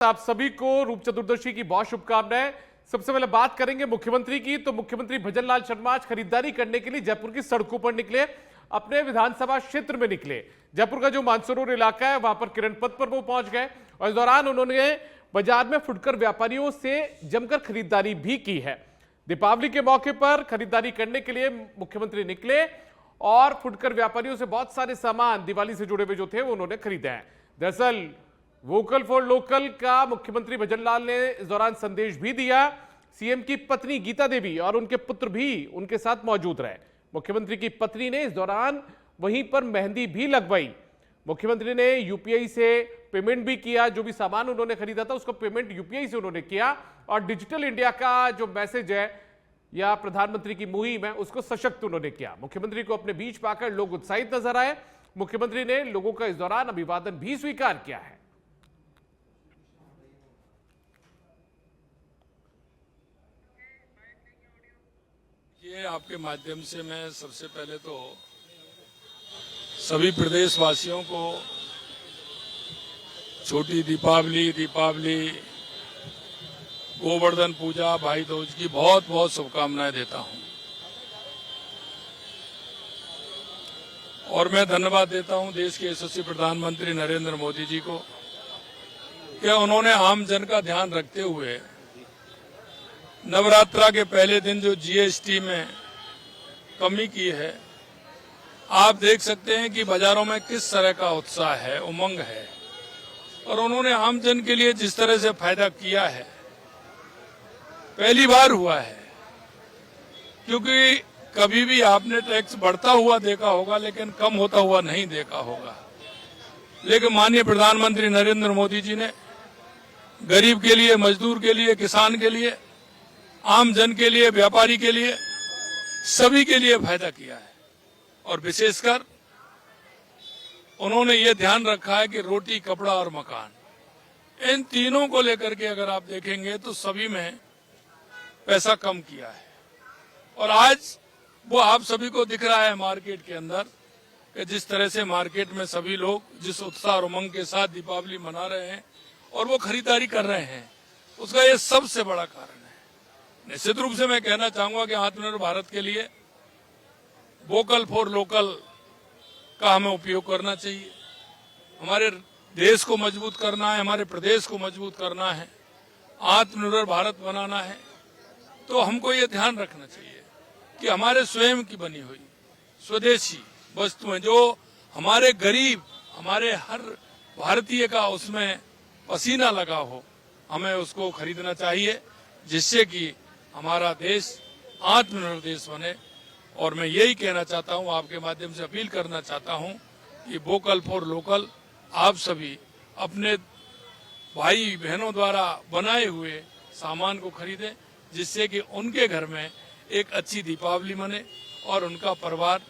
आप सभी को रूप चतुर्दशी की बहुत शुभकामनाएं। सबसे पहले बात करेंगे मुख्यमंत्री की। तो मुख्यमंत्री भजनलाल शर्मा आज खरीदारी करने के लिए जयपुर की सड़कों पर निकले, अपने विधानसभा क्षेत्र में निकले। जयपुर का जो मानसरोवर इलाका है वहां पर किरण पथ पर वो पहुंच गए और इस दौरान उन्होंने बाजार में फुटकर व्यापारियों से जमकर खरीदारी भी की है। दीपावली के मौके पर खरीदारी करने के लिए मुख्यमंत्री निकले और फुटकर व्यापारियों से बहुत सारे सामान दिवाली से जुड़े हुए जो थे वो उन्होंने खरीदे हैं। दरअसल वोकल फॉर लोकल का मुख्यमंत्री भजनलाल ने इस दौरान संदेश भी दिया। सीएम की पत्नी गीता देवी और उनके पुत्र भी उनके साथ मौजूद रहे। मुख्यमंत्री की पत्नी ने इस दौरान वहीं पर मेहंदी भी लगवाई। मुख्यमंत्री ने यूपीआई से पेमेंट भी किया। जो भी सामान उन्होंने खरीदा था उसको पेमेंट यूपीआई से उन्होंने किया और डिजिटल इंडिया का जो मैसेज है या प्रधानमंत्री की मुहिम है उसको सशक्त उन्होंने किया। मुख्यमंत्री को अपने बीच पाकर लोग उत्साहित नजर आए। मुख्यमंत्री ने लोगों का इस दौरान अभिवादन भी स्वीकार किया है। ये आपके माध्यम से मैं सबसे पहले तो सभी प्रदेशवासियों को छोटी दीपावली गोवर्धन पूजा भाई दूज की बहुत बहुत शुभकामनाएं देता हूं। और मैं धन्यवाद देता हूं देश के यशस्वी प्रधानमंत्री नरेंद्र मोदी जी को कि उन्होंने आम जन का ध्यान रखते हुए नवरात्रा के पहले दिन जो जीएसटी में कमी की है, आप देख सकते हैं कि बाजारों में किस तरह का उत्साह है, उमंग है। और उन्होंने आम जन के लिए जिस तरह से फायदा किया है, पहली बार हुआ है। क्योंकि कभी भी आपने टैक्स बढ़ता हुआ देखा होगा लेकिन कम होता हुआ नहीं देखा होगा। लेकिन माननीय प्रधानमंत्री नरेंद्र मोदी जी ने गरीब के लिए, मजदूर के लिए, किसान के लिए, आम जन के लिए, व्यापारी के लिए, सभी के लिए फायदा किया है। और विशेषकर उन्होंने ये ध्यान रखा है कि रोटी, कपड़ा और मकान, इन तीनों को लेकर के अगर आप देखेंगे तो सभी में पैसा कम किया है। और आज वो आप सभी को दिख रहा है मार्केट के अंदर कि जिस तरह से मार्केट में सभी लोग जिस उत्साह और उमंग के साथ दीपावली मना रहे हैं और वो खरीदारी कर रहे हैं, उसका ये सबसे बड़ा कारण है। निश्चित रूप से मैं कहना चाहूंगा कि आत्मनिर्भर भारत के लिए वोकल फॉर लोकल का हमें उपयोग करना चाहिए। हमारे देश को मजबूत करना है, हमारे प्रदेश को मजबूत करना है, आत्मनिर्भर भारत बनाना है, तो हमको ये ध्यान रखना चाहिए कि हमारे स्वयं की बनी हुई स्वदेशी वस्तुएं जो हमारे गरीब, हमारे हर भारतीय का उसमें पसीना लगा हो, हमें उसको खरीदना चाहिए, जिससे कि हमारा देश आत्मनिर्भर देश बने। और मैं यही कहना चाहता हूं, आपके माध्यम से अपील करना चाहता हूं कि वोकल फॉर लोकल आप सभी अपने भाई बहनों द्वारा बनाए हुए सामान को खरीदें, जिससे कि उनके घर में एक अच्छी दीपावली बने और उनका परिवार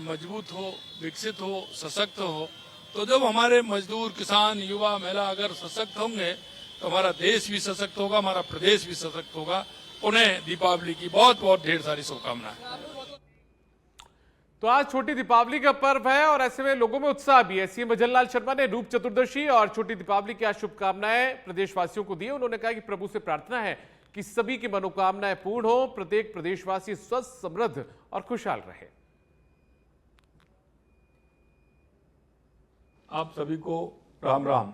मजबूत हो, विकसित हो, सशक्त हो। तो जब हमारे मजदूर, किसान, युवा, महिला अगर सशक्त होंगे तो हमारा देश भी सशक्त होगा, हमारा प्रदेश भी सशक्त होगा। उन्हें दीपावली की बहुत बहुत ढेर सारी शुभकामनाएं। तो आज छोटी दीपावली का पर्व है और ऐसे में लोगों में उत्साह भी है। सीएम भजनलाल शर्मा ने रूप चतुर्दशी और छोटी दीपावली की आज शुभकामनाएं प्रदेशवासियों को दी। उन्होंने कहा कि प्रभु से प्रार्थना है कि सभी की मनोकामनाएं पूर्ण हो, प्रत्येक प्रदेशवासी स्वस्थ, समृद्ध और खुशहाल रहे। आप सभी को राम राम।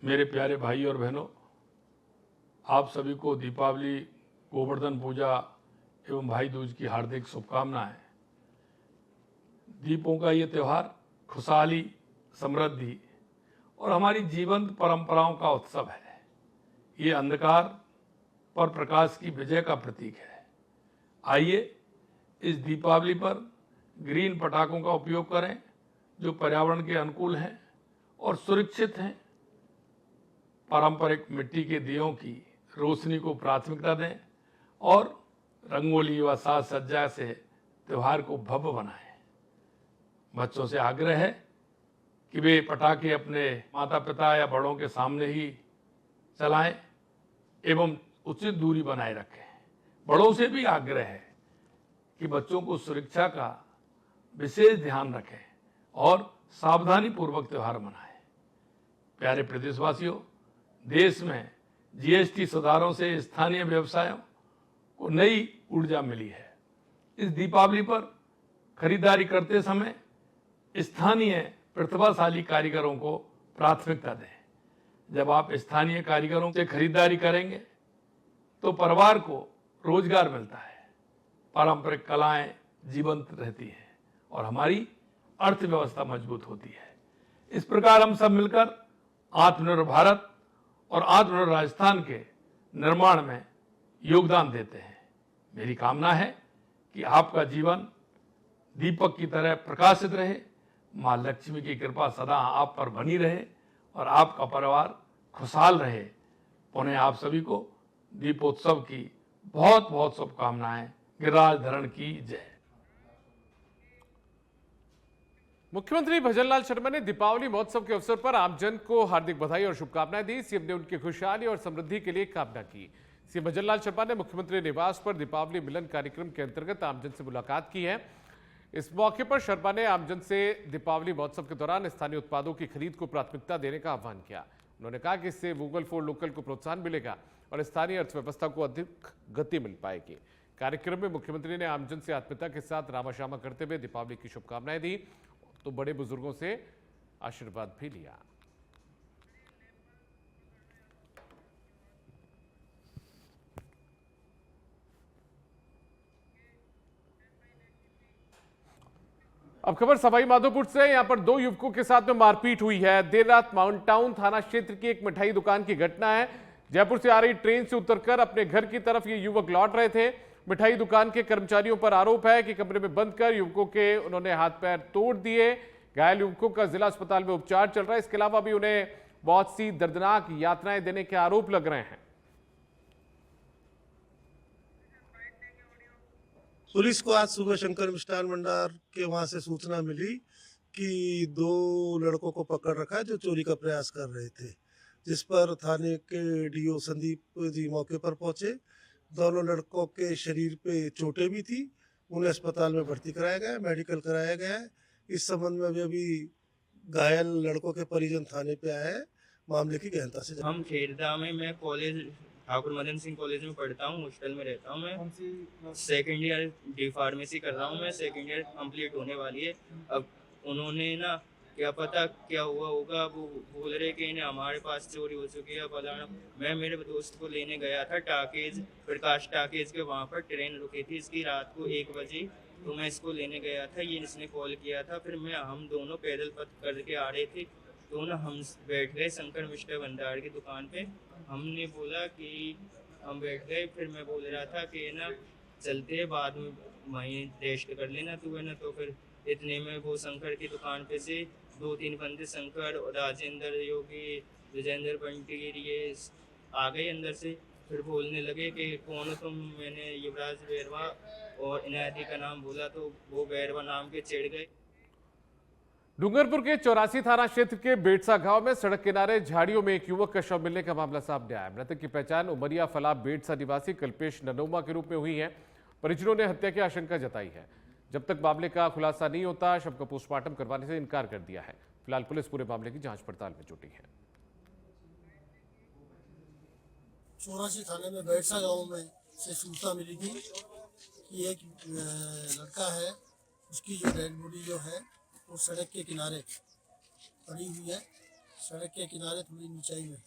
मेरे प्यारे भाई और बहनों, आप सभी को दीपावली, गोवर्धन पूजा एवं भाई दूज की हार्दिक शुभकामनाएं। दीपों का ये त्योहार खुशहाली, समृद्धि और हमारी जीवंत परंपराओं का उत्सव है। ये अंधकार पर प्रकाश की विजय का प्रतीक है। आइए इस दीपावली पर ग्रीन पटाखों का उपयोग करें जो पर्यावरण के अनुकूल हैं और सुरक्षित हैं। पारंपरिक मिट्टी के दियों की रोशनी को प्राथमिकता दें और रंगोली व साज सज्जा से त्योहार को भव्य बनाएं। बच्चों से आग्रह है कि वे पटाखे अपने माता पिता या बड़ों के सामने ही चलाएं एवं उचित दूरी बनाए रखें। बड़ों से भी आग्रह है कि बच्चों को सुरक्षा का विशेष ध्यान रखें और सावधानी पूर्वक त्योहार मनाएं। प्यारे प्रदेशवासियों, देश में जीएसटी सुधारों से स्थानीय व्यवसायों को नई ऊर्जा मिली है। इस दीपावली पर खरीदारी करते समय स्थानीय प्रतिभाशाली कारीगरों को प्राथमिकता दें। जब आप स्थानीय कारीगरों से खरीदारी करेंगे तो परिवार को रोजगार मिलता है, पारंपरिक कलाएं जीवंत रहती हैं और हमारी अर्थव्यवस्था मजबूत होती है। इस प्रकार हम सब मिलकर आत्मनिर्भर भारत और आत्मनिर्भर राजस्थान के निर्माण में योगदान देते हैं। मेरी कामना है कि आपका जीवन दीपक की तरह प्रकाशित रहे, मां लक्ष्मी की कृपा सदा आप पर बनी रहे और आपका परिवार खुशहाल रहे। पुनः आप सभी को दीपोत्सव की बहुत बहुत शुभकामनाएं। गिरिराज धरण की जय। मुख्यमंत्री भजनलाल शर्मा ने दीपावली महोत्सव के अवसर पर आमजन को हार्दिक बधाई और शुभकामनाएं दी। सीएम ने उनकी खुशहाली और समृद्धि के लिए कामना की। सीएम भजनलाल शर्मा ने मुख्यमंत्री निवास पर दीपावली मिलन कार्यक्रम के अंतर्गत आमजन से मुलाकात की है। इस मौके पर शर्मा ने आमजन से दीपावली महोत्सव के दौरान स्थानीय उत्पादों की खरीद को प्राथमिकता देने का आह्वान किया। उन्होंने कहा कि इससे वोकल फॉर लोकल को प्रोत्साहन मिलेगा और स्थानीय अर्थव्यवस्था को अधिक गति मिल पाएगी। कार्यक्रम में मुख्यमंत्री ने आमजन से आत्मीयता के साथ रामाश्यामा करते हुए दीपावली की शुभकामनाएं दी तो बड़े बुजुर्गों से आशीर्वाद भी लिया। अब खबर सवाई माधोपुर से। यहां पर दो युवकों के साथ में मारपीट हुई है। देर रात माउंट टाउन थाना क्षेत्र की एक मिठाई दुकान की घटना है। जयपुर से आ रही ट्रेन से उतरकर अपने घर की तरफ ये युवक लौट रहे थे। मिठाई दुकान के कर्मचारियों पर आरोप है कि कमरे में बंद कर युवकों के उन्होंने हाथ पैर तोड़ दिए। घायल युवकों का जिला अस्पताल में उपचार चल रहा है। इसके अलावा भी उन्हें बहुत सी दर्दनाक यातनाएं देने के आरोप लग रहे हैं। पुलिस को आज सुबह शंकर मिष्ठान भंडार के वहां से सूचना मिली कि दो लड़कों को पकड़ रखा है जो चोरी का प्रयास कर रहे थे, जिस पर थाने के डीओ संदीप जी मौके पर पहुंचे। दोनों लड़कों के शरीर पे चोटें भी थी, उन्हें अस्पताल में भर्ती कराया गया, मेडिकल कराया गया है। इस संबंध में अभी घायल लड़कों के परिजन थाने पे आए हैं, मामले की गहनता से। हम खेरदा में, मैं कॉलेज ठाकुर मदन सिंह कॉलेज में पढ़ता हूँ, हॉस्टल में रहता हूँ। मैं सेकेंड ईयर डी फार्मेसी कर रहा हूँ। मैं सेकेंड ईयर कंप्लीट होने वाली है। अब उन्होंने ना क्या पता क्या हुआ होगा, वो बोल रहे कि इन्हें हमारे पास चोरी हो चुकी है फलाना। मैं मेरे दोस्त को लेने गया था टाकेज, प्रकाश टाकेज के वहाँ पर ट्रेन रुकी थी इसकी रात को 1 बजे, तो मैं इसको लेने गया था। ये इसने कॉल किया था, फिर हम दोनों पैदल पथ करके आ रहे थे तो ना हम बैठ गए शंकर मिष्ठान भंडार की दुकान पे। हमने बोला कि हम बैठ गए, फिर मैं बोल रहा था कि ना चलते हैं बाद में वहीं रेस्ट कर लेना तू है ना। तो फिर इतने में वो शंकर की दुकान पे से 2-3 बंदे शंकर और राजेंद्र योगी विजेंद्र बंटी ये आ गए अंदर से। फिर बोलने लगे कि कौन हो तुम। मैंने युवराज बैरवा और इनायती का नाम बोला तो वो बैरवा नाम के चिढ़ गए। डूंगरपुर के 84 थाना क्षेत्र के बेटसा गांव में सड़क किनारे झाड़ियों में एक युवक का शव मिलने का मामला सामने आया। मृतक की पहचान उमरिया फला बेटसा निवासी कल्पेश ननोमा के रूप में हुई है। परिजनों ने हत्या की आशंका जताई है। जब तक मामले का खुलासा नहीं होता शव का पोस्टमार्टम करवाने से इनकार कर दिया है। फिलहाल पुलिस पूरे मामले की जांच पड़ताल में जुटी है। 84 थाने में बेटसा गांव में से सूचना मिली थी कि एक लड़का है, उसकी जो डेड बॉडी जो है वो सड़क के किनारे पड़ी हुई है, सड़क के किनारे थोड़ी ऊंचाई में।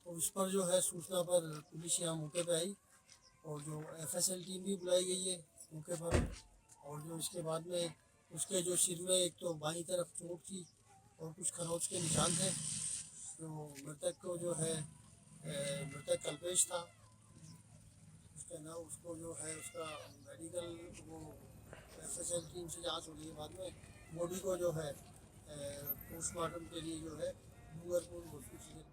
तो उस पर जो है सूचना पर पुलिस यहाँ मौके पे आई और जो एफएसएल टीम भी बुलाई गई है मौके पर। और जो इसके बाद में उसके जो सिर में एक तो बाईं तरफ चोट थी और कुछ खरोच के निशान थे। तो मृतक को जो है मृतक कल्पेश था, उसका नाम उसको जो है उसका मेडिकल वो एफएसएल टीम से जांच हो रही है। बाद में बॉडी को जो है पोस्टमार्टम के लिए जो है डूंगरपुर हॉस्पिटल।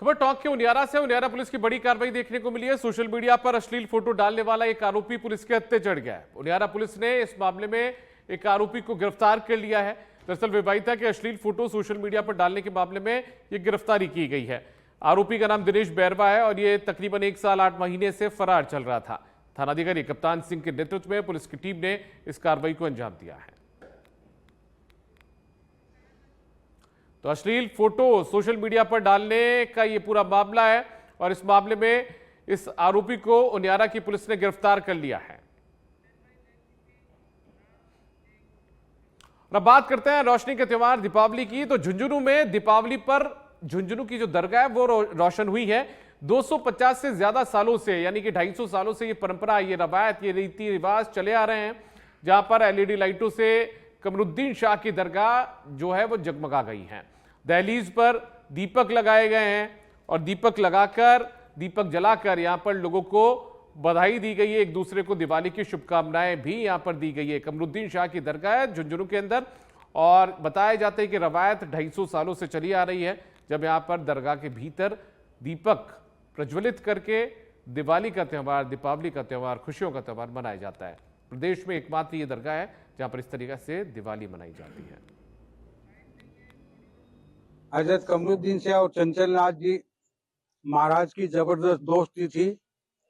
खबर टोंक के उनियारा से। उनियारा पुलिस की बड़ी कार्रवाई देखने को मिली है। सोशल मीडिया पर अश्लील फोटो डालने वाला एक आरोपी पुलिस के हत्थे चढ़ गया है। उनियारा पुलिस ने इस मामले में एक आरोपी को गिरफ्तार कर लिया है। दरअसल विवाहिता के अश्लील फोटो सोशल मीडिया पर डालने के मामले में यह गिरफ्तारी की गई है। आरोपी का नाम दिनेश बैरवा है और यह तकरीबन 1 साल 8 महीने से फरार चल रहा था। थानाधिकारी कप्तान सिंह के नेतृत्व में पुलिस की टीम ने इस कार्रवाई को अंजाम दिया है। तो अश्लील फोटो सोशल मीडिया पर डालने का ये पूरा मामला है और इस मामले में इस आरोपी को उनियारा की पुलिस ने गिरफ्तार कर लिया है। और अब बात करते हैं रोशनी के त्योहार दीपावली की। तो झुंझुनू में दीपावली पर झुंझुनू की जो दरगाह है वो रोशन हुई है। 250 से ज्यादा सालों से, यानी कि 250 सालों से ये परंपरा, ये रवायत, ये रीति रिवाज चले आ रहे हैं, जहां पर एलईडी लाइटों से कमरुद्दीन शाह की दरगाह जो है वो जगमगा गई है। दहलीज पर दीपक लगाए गए हैं और दीपक लगाकर, दीपक जलाकर यहां पर लोगों को बधाई दी गई है, एक दूसरे को दिवाली की शुभकामनाएं भी यहां पर दी गई है। कमरुद्दीन शाह की दरगाह है झुंझुनू के अंदर और बताया जाता है कि रवायत 250 सालों से चली आ रही है, जब यहां पर दरगाह के भीतर दीपक प्रज्वलित करके दिवाली का त्यौहार, दीपावली का त्यौहार, खुशियों का त्यौहार मनाया जाता है। प्रदेश में एकमात्र ये दरगाह है जहां पर इस तरीके से दिवाली मनाई जाती है। हजरत कमरुद्दीन शाह और चंचल नाथ जी महाराज की जबरदस्त दोस्ती थी,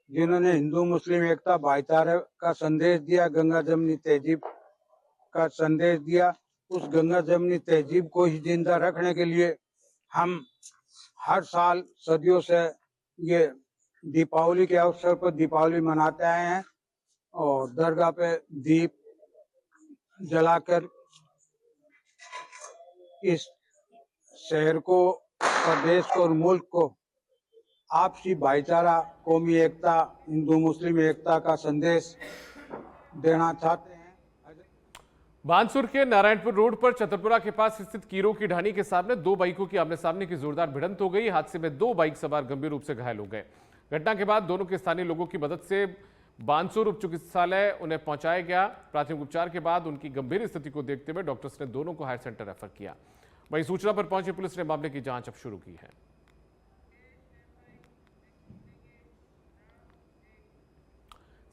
जिन्होंने हिंदू मुस्लिम एकता भाईचारे का संदेश दिया, गंगा जमनी तहजीब का संदेश दिया। उस गंगा जमनी तहजीब को ही जिंदा रखने के लिए हम हर साल सदियों से ये दीपावली के अवसर पर दीपावली मनाते आए हैं और दरगाह पे दीप जलाकर इस शहर को, प्रदेश को और मुल्क को आपसी भाईचारा, कौमी एकता, हिंदू मुस्लिम एकता का संदेश देना चाहते हैं। बानसूर के नारायणपुर रोड पर चतरपुरा के पास स्थित कीरों की ढानी के सामने दो बाइकों की आमने सामने की जोरदार भिड़ंत हो गई। हादसे में दो बाइक सवार गंभीर रूप से घायल हो गए। घटना के बाद दोनों के स्थानीय लोगों की मदद से बानसूर उप चिकित्सालय उन्हें पहुंचाया गया। प्राथमिक उपचार के बाद उनकी गंभीर स्थिति को देखते हुए डॉक्टर्स ने दोनों को हायर सेंटर रेफर किया। वहीं सूचना पर पहुंची पुलिस ने मामले की जांच अब शुरू की है।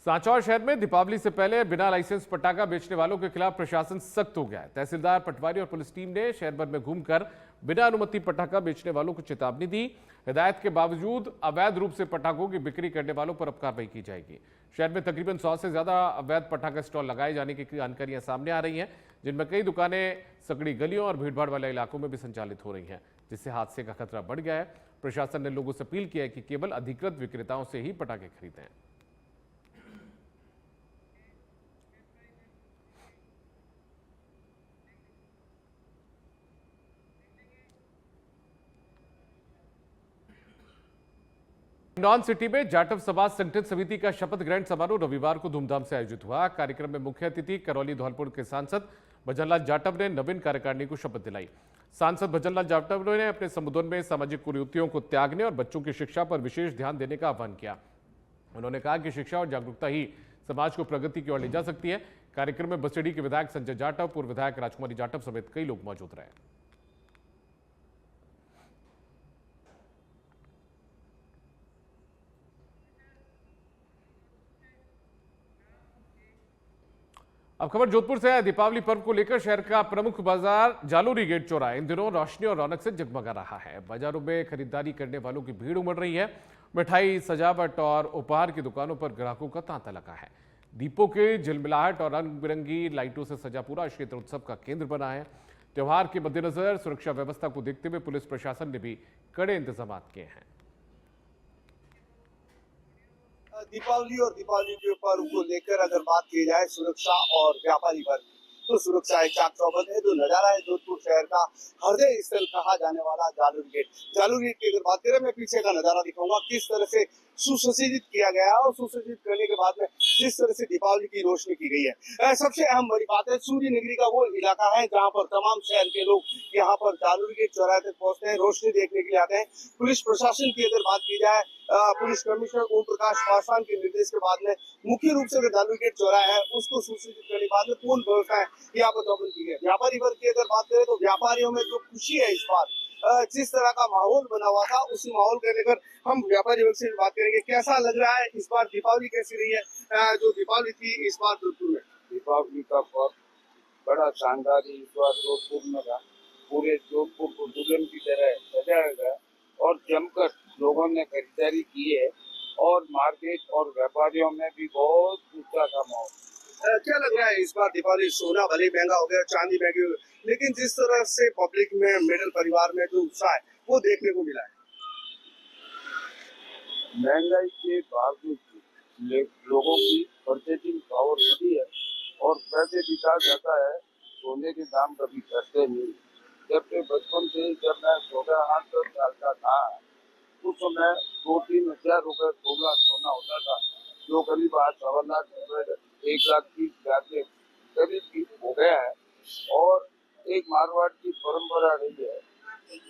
सांचौर शहर में दीपावली से पहले बिना लाइसेंस पटाखा बेचने वालों के खिलाफ प्रशासन सख्त हो गया है। तहसीलदार, पटवारी और पुलिस टीम ने शहर भर में घूमकर बिना अनुमति पटाखा बेचने वालों को चेतावनी दी। हिदायत के बावजूद अवैध रूप से पटाखों की बिक्री करने वालों पर अब कार्रवाई की जाएगी। शहर में तकरीबन 100 से ज्यादा अवैध पटाखा स्टॉल लगाए जाने की जानकारियां सामने आ रही हैं, जिनमें कई दुकानें सकड़ी गलियों और भीड़भाड़ वाले इलाकों में भी संचालित हो रही हैं, जिससे हादसे का खतरा बढ़ गया है। प्रशासन ने लोगों से अपील किया है कि केवल अधिकृत विक्रेताओं से ही पटाखे खरीदें। हिंडौन सिटी में जाटव समाज संगठन समिति का शपथ ग्रहण समारोह रविवार को धूमधाम से आयोजित हुआ। कार्यक्रम में मुख्य अतिथि करौली धौलपुर के सांसद भजनलाल जाटव ने नवीन कार्यकारिणी को शपथ दिलाई। सांसद भजनलाल जाटव ने अपने संबोधन में सामाजिक कुरीतियों को त्यागने और बच्चों की शिक्षा पर विशेष ध्यान देने का आह्वान किया। उन्होंने कहा कि शिक्षा और जागरूकता ही समाज को प्रगति की ओर ले जा सकती है। कार्यक्रम में बसेड़ी के विधायक संजय जाटव, पूर्व विधायक राजकुमारी जाटव समेत कई लोग मौजूद रहे। अब खबर जोधपुर से है। दीपावली पर्व को लेकर शहर का प्रमुख बाजार जालूरी गेट चौराहा इन दिनों रोशनी और रौनक से जगमगा रहा है। बाजारों में खरीदारी करने वालों की भीड़ उमड़ रही है। मिठाई, सजावट और उपहार की दुकानों पर ग्राहकों का तांता लगा है। दीपों की झिलमिलाहट और रंग बिरंगी लाइटों से सजा पूरा क्षेत्र उत्सव का केंद्र बना है। त्योहार के मद्देनजर सुरक्षा व्यवस्था को देखते हुए पुलिस प्रशासन ने भी कड़े इंतजाम किए हैं। दीपावली और दीपावली के पर्व को लेकर अगर बात की जाए सुरक्षा और व्यापारी वर्ग, तो सुरक्षा एक चाक चौबंद है। जो नजारा है जोधपुर शहर का हृदय स्थल कहा जाने वाला जालूर गेट की अगर बात करें, मैं पीछे का नजारा दिखाऊंगा किस तरह से सुसज्जित किया गया है और सुसज्जित करने के बाद में जिस तरह से दीपावली की रोशनी की गई है। सबसे अहम बड़ी बात है, सूर्य नगरी का वो इलाका है जहाँ पर तमाम शहर के लोग यहाँ पर जालूर गेट चौराहे तक पहुँचते हैं, रोशनी देखने के लिए आते हैं। पुलिस प्रशासन की अगर बात की जाए, पुलिस कमिश्नर ओम प्रकाश पासवान के निर्देश के बाद में मुख्य रूप से अगर जालूर गेट चौराहा है उसको सुसज्जित करने के बाद में पूर्ण व्यवस्था यहाँ पर चौबंद की है। व्यापारी वर्ग की अगर बात करें तो व्यापारियों में जो खुशी है इस बार, जिस तरह का माहौल बना हुआ था उसी माहौल को लेकर हम व्यापारी वर्ग से बात करेंगे। कैसा लग रहा है इस बार दीपावली, कैसी रही है जो दीपावली थी इस बार जोधपुर में? दीपावली का पर्व बड़ा शानदार इस बार जोधपुर में रहा। पूरे जोधपुर को दुल्हन की तरह सजाया गया और जमकर लोगों ने खरीदारी की है और मार्केट और व्यापारियों में भी बहुत उत्साह का माहौल। क्या लग रहा है इस बार दीपावली? सोना भले ही महंगा हो गया, चांदी महंगी हो गई, लेकिन जिस तरह से पब्लिक में, मिडिल परिवार में जो उत्साह है वो देखने को मिला है। महंगाई के बावजूद लोगों की परचेजिंग पावर बढ़ी है और पैसे बिका जाता है। सोने के दाम कभी घटते नहीं। जब से बचपन से जब मैं 14-8 साल का था, उस समय 2-3 हजार रुपए तोला सोना होता था, जो करीब आज 1.25 लाख 1,30,000 के करीब हो गया है। और एक मारवाड़ की परंपरा रही है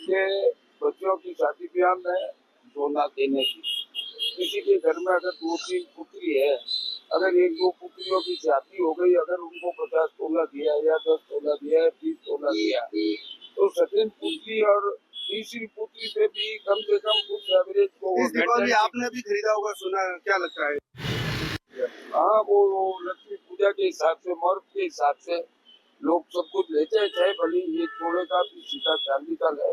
कि बच्चों की शादी ब्याह में सोना देने की। किसी के घर में अगर 2-3 पुत्री है, अगर 1-2 पुत्रियों की शादी हो गई, अगर उनको 50 तोला दिया या 10 तोला दिया या 20 तोला दिया, तो सेकंड पुत्री और तीसरी पुत्री पे भी कम से कम कुछ एवरेज को इस दीपावली आपने भी खरीदा होगा सोना, क्या लगता है? हाँ, वो लक्ष्मी पूजा के हिसाब से, मुहूर्त के हिसाब से लोग सब कुछ लेते हैं, चाहे भले ये थोड़े का भी सीधा चांदी का ले।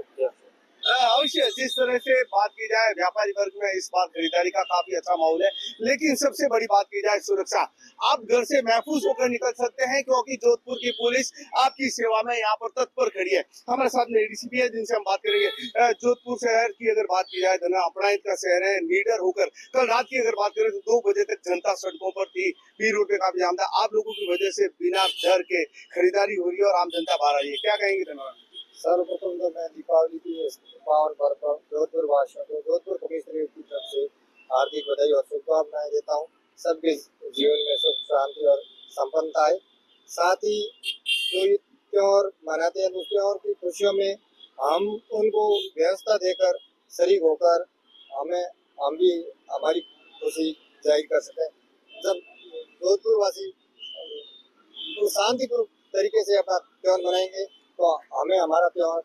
अवश्य जिस तरह से बात की जाए व्यापारी वर्ग में इस बार खरीदारी का काफी अच्छा माहौल है, लेकिन सबसे बड़ी बात की जाए सुरक्षा। आप घर से महफूज होकर निकल सकते हैं क्योंकि जोधपुर की पुलिस आपकी सेवा में यहाँ पर तत्पर खड़ी है। हमारे साथ में एडीसीपी है जिनसे हम बात करेंगे। जोधपुर शहर की अगर बात की जाए, धना अपराध का शहर है, लीडर होकर कल रात की अगर बात करें तो 2 बजे तक जनता सड़कों पर थी, पी रोड पे काफी जाम था। आप लोगों की वजह से बिना डर के खरीदारी हो रही है और आम जनता बाहर आ रही है, क्या कहेंगे? धन्यवाद। सर्वप्रथम तो मैं दीपावली की पावन पर्व पर जोधपुर वासियों को, जोधपुर कमिश्नरेट की तरफ से हार्दिक बधाई और शुभकामनाएं देता हूँ। सबके जीवन में सुख शांति और संपन्नता आए। साथ ही जो ये त्योहार मनाते हैं, उस त्योहार की खुशियों में हम उनको व्यवस्था देकर शरीक होकर हम भी हमारी खुशी जाहिर कर सकें। जब जोधपुर वासी तो शांतिपूर्ण तरीके से अपना त्योहार मनाएंगे तो हमें हमारा त्योहार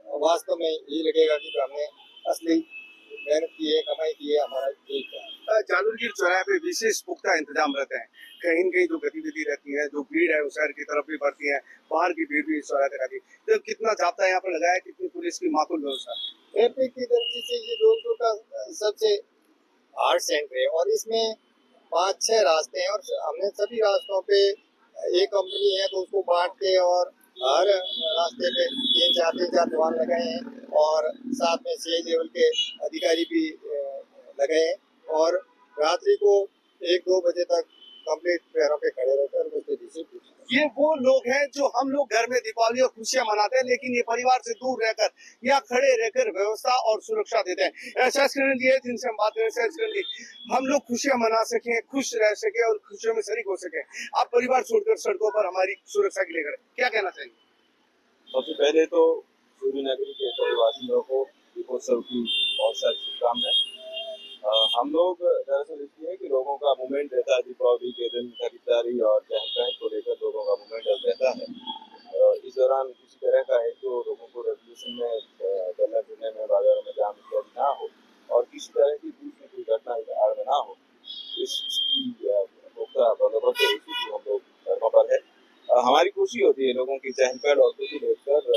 वास्तव में ये लगेगा कि हमने असली मेहनत की है, कमाई की है, हमारा ठीक है। जालूरगीर चौराहे पे विशेष पुख्ता इंतजाम रहते हैं। कहीं न कहीं जो गतिविधि रहती है, जो भीड़ है उस शहर की तरफ भी बढ़ती है, बाहर की भीड़ भी इस चौराहे पे रहती है। तो कितना जाब्ता यहाँ पर लगाया, कितनी पुलिस की माकूल व्यवस्था? एपी की दृष्टि से ये जोधपुर का सबसे हार्ड सेंटर है और इसमें 5-6 रास्ते हैं और हमने सभी रास्तों पे एक कंपनी है तो उसको बांट के और हर रास्ते पे 3-4 जवान लगाए हैं और साथ में सीआई लेवल के अधिकारी भी लगाए हैं और रात्रि को 1-2 बजे तक कंप्लीट पैरों पे खड़े रहकर मुस्तैदी से पूछते हैं। ये वो लोग हैं जो हम लोग घर में दीपावली और खुशियां मनाते हैं, लेकिन ये परिवार से दूर रहकर या खड़े रहकर व्यवस्था और सुरक्षा देते हैं। शशकिरण जी है जिनसे हम बात करें। शशकिरण जी, हम लोग खुशियां मना सकें, खुश रह सके और खुशियों में शरीक हो सके, आप परिवार छोड़कर सड़कों पर हमारी सुरक्षा के लिए खड़े, क्या कहना चाहिए? सबसे पहले तो सूर्य नगरी के सभी वासियों को दीपोत्सव की बहुत सारी शुभकामनाएं। हम लोग दरअसल इसलिए कि लोगों का मूवमेंट रहता है दीपावली के दिन, खरीदारी और चहल को लेकर लोगों का मूवमेंट रहता है। इस दौरान किसी तरह का है जो लोगों को रेवोल्यूशन में चलने फिरने में, बाजारों में जाम इत्यादि ना हो और किसी तरह की दूसरी कोई घटना आड़ में ना हो, इसकी पुख्ता बंदोबस्त हम लोग धर्मों पर है। हमारी खुशी होती है लोगों की चहल पहल और खुशी देखकर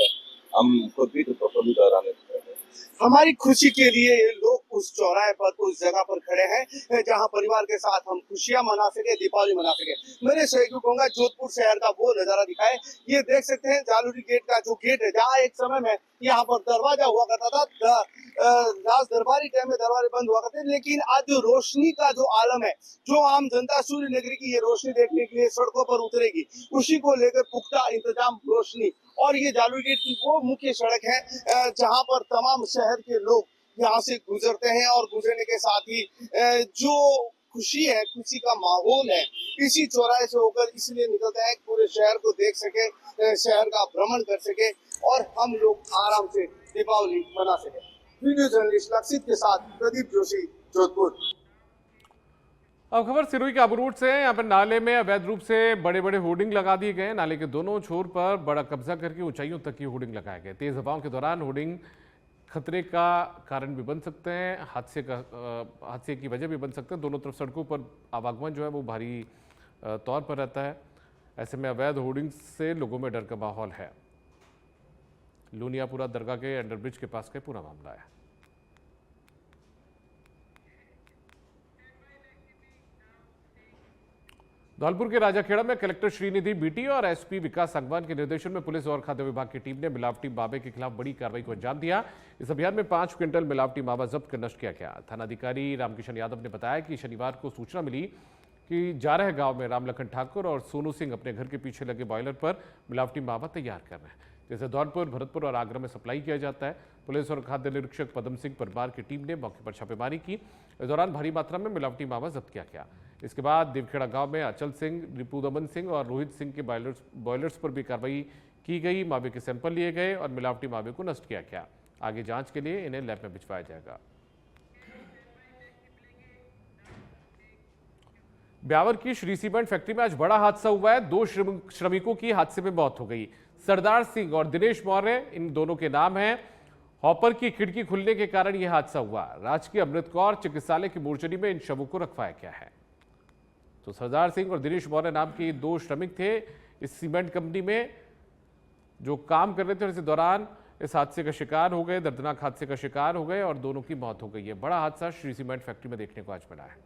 हम खुद भी तो प्रफुल्लित और आनंदित रहते हैं। हमारी खुशी के लिए ये लोग उस चौराहे पर, उस जगह पर खड़े हैं जहां परिवार के साथ हम खुशियां मना सके, दीपावली मना सके। मैंने सहयोग कहूंगा जोधपुर शहर का वो नजारा दिखाए। ये देख सकते हैं जालूरी गेट का जो गेट है, जहाँ एक समय में यहाँ पर दरवाजा हुआ करता था, राज दरबारी टाइम में दरवाजे बंद हुआ करते थे, लेकिन आज जो रोशनी का जो आलम है, जो आम जनता सूर्य नगरी की ये रोशनी देखने के लिए सड़कों पर उतरेगी, उसी को लेकर पुख्ता इंतजाम, रोशनी। और ये जालूरी गेट की वो मुख्य सड़क है जहाँ पर तमाम शहर के लोग यहाँ से गुजरते हैं और गुजरने के साथ ही जो खुशी है, खुशी का माहौल है, इसी चौराहे से होकर इसलिए निकलते हैं पूरे शहर को देख सके, शहर का भ्रमण कर सके और हम लोग आराम से दीपावली मना सके। वीडियो जर्नलिस्ट लक्षित के साथ प्रदीप जोशी, जोधपुर। अब खबर सिरोही के आबू रोड से। यहाँ पर नाले में अवैध रूप से बड़े बड़े होर्डिंग लगा दिए गए। नाले के दोनों छोर पर बड़ा कब्जा करके ऊंचाइयों तक की होर्डिंग लगाए गए। तेज हवाओं के दौरान होर्डिंग खतरे का कारण भी बन सकते हैं, हादसे की वजह भी बन सकते हैं। दोनों तरफ सड़कों पर आवागमन जो है वो भारी तौर पर रहता है। ऐसे में अवैध होर्डिंग से लोगों में डर का माहौल है। लूनियापुरा दरगाह के अंडरब्रिज के पास का पूरा मामला है। धौलपुर के राजाखेड़ा में कलेक्टर श्रीनिधि बीटी और एसपी विकास संगवान के निर्देशन में पुलिस और खाद्य विभाग की टीम ने मिलावटी मावे के खिलाफ बड़ी कार्रवाई को अंजाम दिया। इस अभियान में 5 क्विंटल मिलावटी मावा जब्त कर नष्ट किया गया। थानाधिकारी रामकिशन यादव ने बताया कि शनिवार को सूचना मिली कि जारह गांव में रामलखन ठाकुर और सोनू सिंह अपने घर के पीछे लगे बॉयलर पर मिलावटी मावा तैयार कर रहे हैं, जिसे धौलपुर, भरतपुर और आगरा में सप्लाई किया जाता है। पुलिस और खाद्य निरीक्षक पदम सिंह परमार की टीम ने मौके पर छापेमारी की। इस दौरान भारी मात्रा में मिलावटी मावा जब्त किया गया। इसके बाद देवखेड़ा गांव में अचल सिंह, रिपुदमन सिंह और रोहित सिंह के बॉयलर्स पर भी कार्रवाई की गई। मावे के सैंपल लिए गए और मिलावटी मावे को नष्ट किया गया। आगे जांच के लिए इन्हें लैब में भिजवाया जाएगा। ब्यावर की श्री सीमेंट फैक्ट्री में आज बड़ा हादसा हुआ है। 2 श्रमिकों की हादसे में मौत हो गई। सरदार सिंह और दिनेश मौर्य इन दोनों के नाम हैं। हॉपर की खिड़की खुलने के कारण यह हादसा हुआ। राजकीय अमृत कौर चिकित्सालय की मोर्चरी में इन शवों को रखवाया गया है। तो सरदार सिंह और दिनेश मौर्य नाम के 2 श्रमिक थे इस सीमेंट कंपनी में जो काम कर रहे थे, और इस दौरान इस हादसे का शिकार हो गए, दर्दनाक हादसे का शिकार हो गए और दोनों की मौत हो गई है। बड़ा हादसा श्री सीमेंट फैक्ट्री में देखने को आज मिला है।